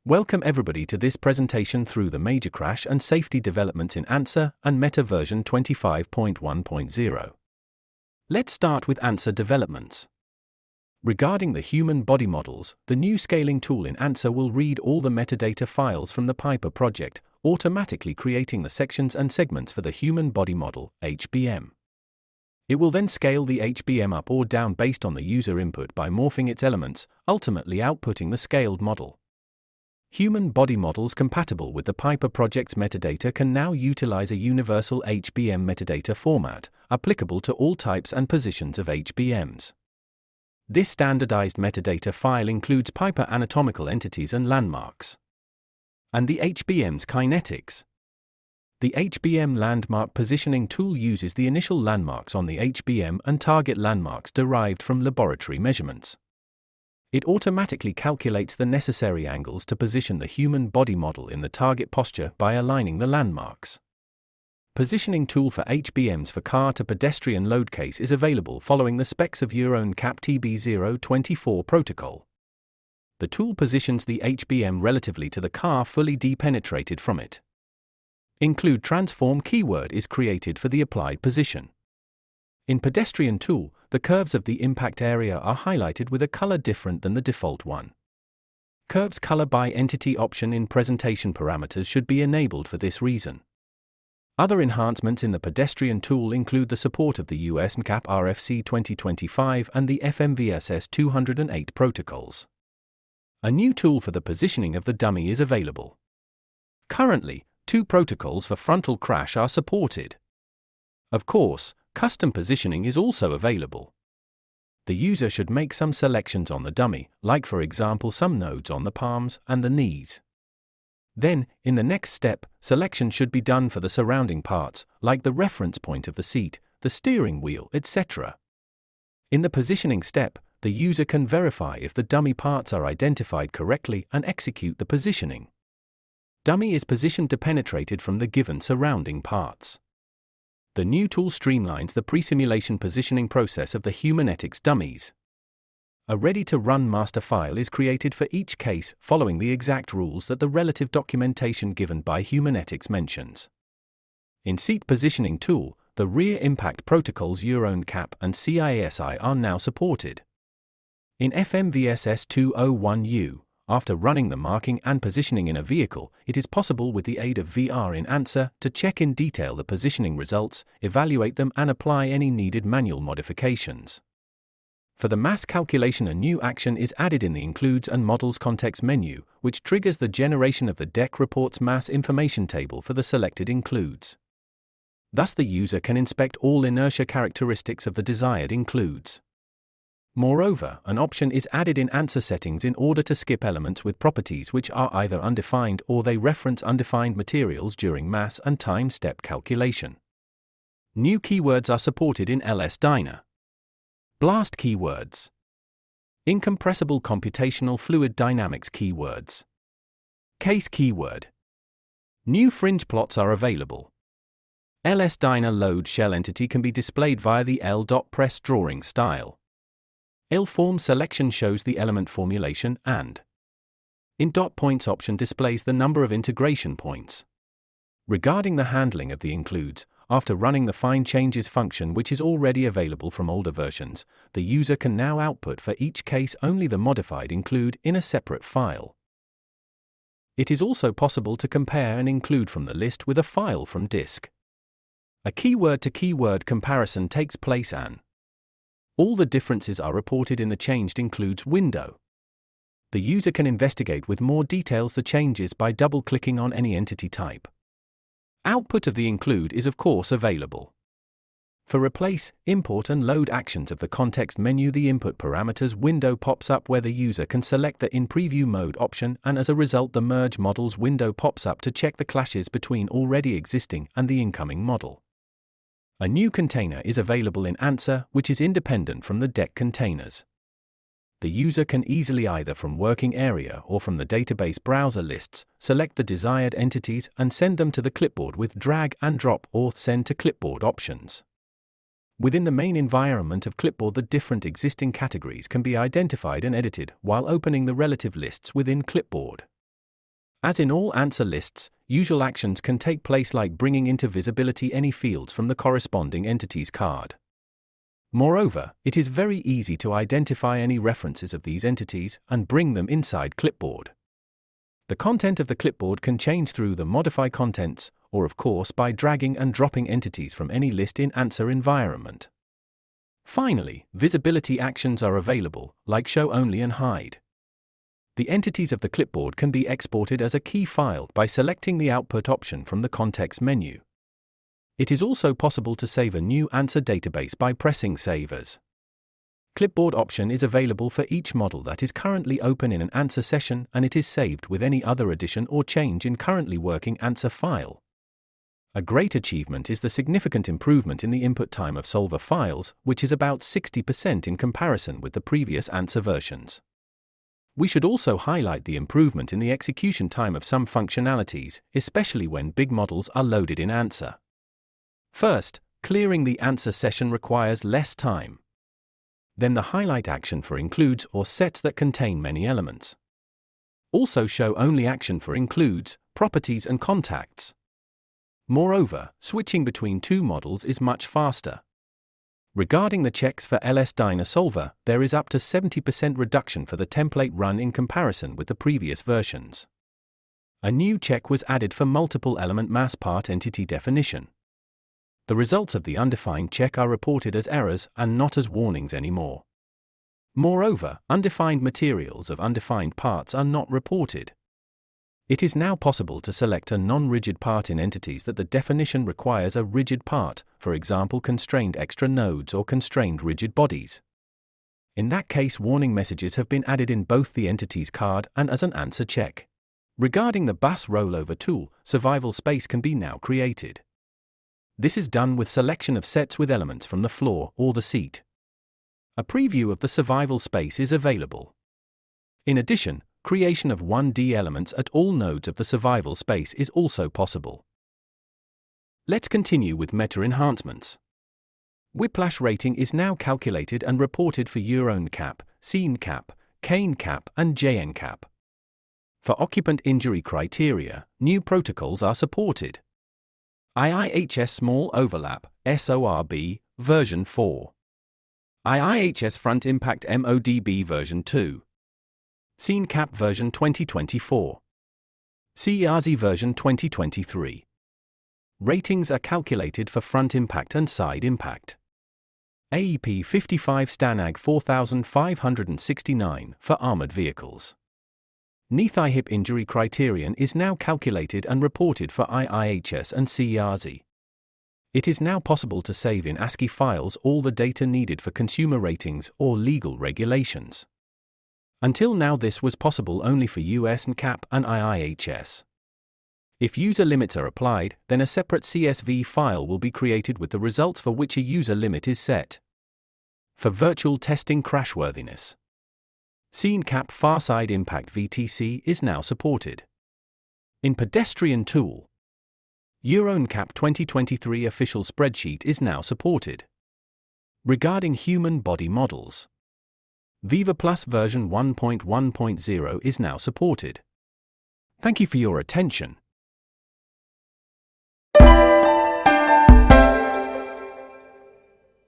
Welcome everybody to this presentation through the major crash and safety developments in ANSYR and Meta version 25.1.0. Let's start with ANSYR developments. Regarding the human body models, the new scaling tool in ANSYR will read all the metadata files from the Piper project, automatically creating the sections and segments for the human body model, HBM. It will then scale the HBM up or down based on the user input by morphing its elements, ultimately outputting the scaled model. Human body models compatible with the Piper project's metadata can now utilize a universal HBM metadata format, applicable to all types and positions of HBMs. This standardized metadata file includes Piper anatomical entities and landmarks, and the HBM's kinetics. The HBM landmark positioning tool uses the initial landmarks on the HBM and target landmarks derived from laboratory measurements. It automatically calculates the necessary angles to position the human body model in the target posture by aligning the landmarks. Positioning tool for HBMs for car to pedestrian load case is available following the specs of Euro NCAP TB024 protocol. The tool positions the HBM relatively to the car fully depenetrated from it. Include transform keyword is created for the applied position. In pedestrian tool, the curves of the impact area are highlighted with a color different than the default one. Curves color by entity option in presentation parameters should be enabled for this reason. Other enhancements in the pedestrian tool include the support of the US NCAP RFC 2025 and the FMVSS 208 protocols. A new tool for the positioning of the dummy is available. Currently, 2 protocols for frontal crash are supported. Of course, custom positioning is also available. The user should make some selections on the dummy, like for example some nodes on the palms and the knees. Then, in the next step, selection should be done for the surrounding parts, like the reference point of the seat, the steering wheel, etc. In the positioning step, the user can verify if the dummy parts are identified correctly and execute the positioning. Dummy is positioned depenetrated from the given surrounding parts. The new tool streamlines the pre-simulation positioning process of the Humanetics dummies. A ready-to-run master file is created for each case, following the exact rules that the relative documentation given by Humanetics mentions. In seat positioning tool, the rear impact protocols Euro NCAP and CISI are now supported. In FMVSS 201U, after running the marking and positioning in a vehicle, it is possible with the aid of VR in ANSYR to check in detail the positioning results, evaluate them and apply any needed manual modifications. For the mass calculation, a new action is added in the Includes and Models context menu, which triggers the generation of the DEC reports mass information table for the selected includes. Thus the user can inspect all inertia characteristics of the desired includes. Moreover, an option is added in ANSYR settings in order to skip elements with properties which are either undefined or they reference undefined materials during mass and time step calculation. New keywords are supported in LS-DYNA. Blast keywords. Incompressible computational fluid dynamics keywords. Case keyword. New fringe plots are available. LS-DYNA load shell entity can be displayed via the L.press drawing style. L-form selection shows the element formulation and in dot points option displays the number of integration points. Regarding the handling of the includes, after running the find changes function which is already available from older versions, the user can now output for each case only the modified include in a separate file. It is also possible to compare an include from the list with a file from disk. A keyword-to-keyword comparison takes place and all the differences are reported in the changed includes window. The user can investigate with more details the changes by double-clicking on any entity type. Output of the include is of course available. For replace, import and load actions of the context menu, the input parameters window pops up where the user can select the in preview mode option, and as a result the merge models window pops up to check the clashes between already existing and the incoming model. A new container is available in ANSYR, which is independent from the DEC containers. The user can easily either from working area or from the database browser lists, select the desired entities and send them to the clipboard with drag and drop or send to clipboard options. Within the main environment of clipboard, the different existing categories can be identified and edited while opening the relative lists within clipboard. As in all ANSA lists, usual actions can take place like bringing into visibility any fields from the corresponding entity's card. Moreover, it is very easy to identify any references of these entities and bring them inside Clipboard. The content of the clipboard can change through the Modify Contents, or of course by dragging and dropping entities from any list in ANSA environment. Finally, visibility actions are available, like Show Only and Hide. The entities of the clipboard can be exported as a key file by selecting the Output option from the context menu. It is also possible to save a new ANSA database by pressing Save As. Clipboard option is available for each model that is currently open in an ANSA session, and it is saved with any other addition or change in currently working ANSA file. A great achievement is the significant improvement in the input time of Solver files, which is about 60% in comparison with the previous ANSA versions. We should also highlight the improvement in the execution time of some functionalities, especially when big models are loaded in ANSA. First, clearing the ANSA session requires less time. Then the highlight action for includes or sets that contain many elements. Also show only action for includes, properties and contacts. Moreover, switching between two models is much faster. Regarding the checks for LS-DYNA Solver, there is up to 70% reduction for the template run in comparison with the previous versions. A new check was added for multiple element mass part entity definition. The results of the undefined check are reported as errors and not as warnings anymore. Moreover, undefined materials of undefined parts are not reported. It is now possible to select a non-rigid part in entities that the definition requires a rigid part, for example constrained extra nodes or constrained rigid bodies. In that case, warning messages have been added in both the entity's card and as an ANSA check. Regarding the bus rollover tool, survival space can be now created. This is done with selection of sets with elements from the floor or the seat. A preview of the survival space is available. In addition, creation of 1D elements at all nodes of the survival space is also possible. Let's continue with meta enhancements. Whiplash rating is now calculated and reported for EuroNCAP, SceneCAP, CaneCAP, and JNCAP. For occupant injury criteria, new protocols are supported. IIHS Small Overlap, SORB, version 4. IIHS Front Impact MODB version 2. SceneCAP version 2024. CERSI version 2023. Ratings are calculated for front impact and side impact. AEP 55 STANAG 4569 for armored vehicles. Knee thigh hip injury criterion is now calculated and reported for IIHS and CERSI. It is now possible to save in ASCII files all the data needed for consumer ratings or legal regulations. Until now this was possible only for USNCAP and IIHS. If user limits are applied, then a separate CSV file will be created with the results for which a user limit is set. For virtual testing crashworthiness, SceneCAP Farside Impact VTC is now supported. In Pedestrian Tool, EuroNCAP 2023 official spreadsheet is now supported. Regarding human body models, Viva Plus version 1.1.0 is now supported. Thank you for your attention.